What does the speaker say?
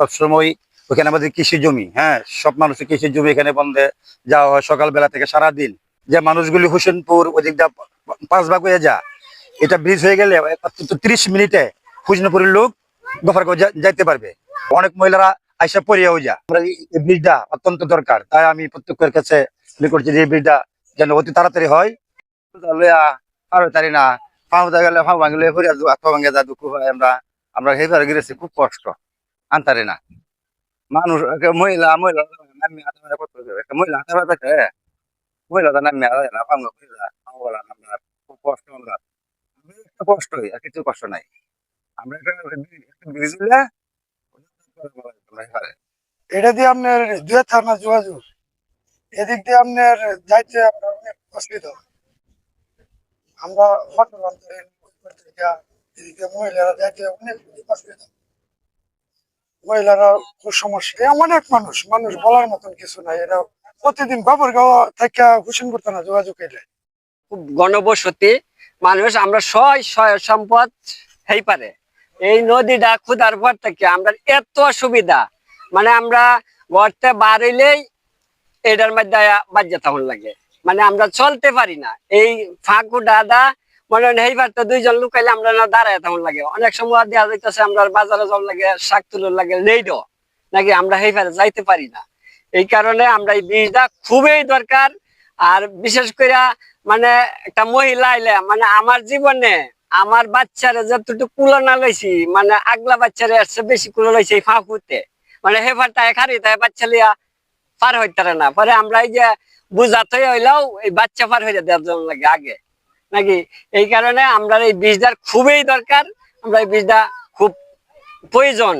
সবসময় ওখানে আমাদের কৃষি জমি, হ্যাঁ, সব মানুষের কৃষি জমি এখানে বন্ধে যাওয়া হয় সকালবেলা থেকে সারাদিন। যে মানুষগুলি হোসেনপুর ওদিক দিয়ে 5 ভাগ হয়ে যা, এটা ব্রিজ হয়ে গেলে 30 মিনিটে হোসেনপুরের লোক গোফারগঞ্জ যাইতে পারবে। অনেক মহিলারা আইসা পড়িয়াও যা। আমরা এই ব্রিজটা অত্যন্ত দরকার, তাই আমি প্রত্যেকের কাছে করছি যে এই ব্রিজটা যেন অতি তাড়াতাড়ি হয়। আর তারি না গেলে ভাঙলে ভাঙে যা দুঃখ হয়। আমরা আমরা সেইভাবে গেছি, খুব কষ্ট আনতারি না মানুষ। মহিলা মহিলা মহিলা মহিলা নামে খুব কষ্ট। আমরা কষ্টই আর কিছু কষ্ট নাই। আমরা ব্রিজ দিলে এটা দিয়ে আপনার দুই থানা যোগাযোগ, এদিক দিয়ে আপনার যাইতে আপনার অনেক অসুবিধা হয়। আমরা এদিকে মহিলারা যাইতে অনেক অসুবিধা, মহিলারা খুব সমস্যা। অনেক মানুষ মানুষ বলার মতন কিছু নাই। এরা প্রতিদিন বাবরগাঁও থেকে হোসেনপুর থানা যোগাযোগ এলে খুব ঘনবসতি মানুষ, আমরা সয় সয় সম্পদ হই পারে। এই নদীটা ক্ষুধার পর থেকে আমরা এত সুবিধা, মানে আমরা ঘরতে বার হইলেই এটার মধ্যে বাজ্যা তখন লাগে, মানে আমরা চলতে পারি না। এই ফাঁকু দাদা মনে হয় এই পারতে দুইজন লুকাইলে আমরা না দাঁড়ায় তখন লাগে। অনেক সময় দেওয়া যাইতেছে আমরা বাজারে জল লাগে, শাক তুলোর লাগে, নেইডো নাকি আমরা এই পারে যাইতে পারি না। এই কারণে আমরা এই ব্রিজটা খুবই দরকার। আর বিশেষ করে মানে একটা মহিলা আইলে, মানে আমার জীবনে আমার বাচ্চারে যতটুকু কুলনা লইছি, মানে আগলা বাচ্চারে আসছে বেশি কুলো লইছে এই ফাঁকুতে। মানে হেফারটা খারি তাই বাচ্চা লিয়া পার হইতে না। পরে আমরা এই যে বুঝাতে হইলেও এই বাচ্চা পার হইতে দেওয়ার জন্য লাগে আগে নাকি। এই কারণে আমরা এই বীজটার খুবই দরকার, আমরা এই বীজটা খুব প্রয়োজন।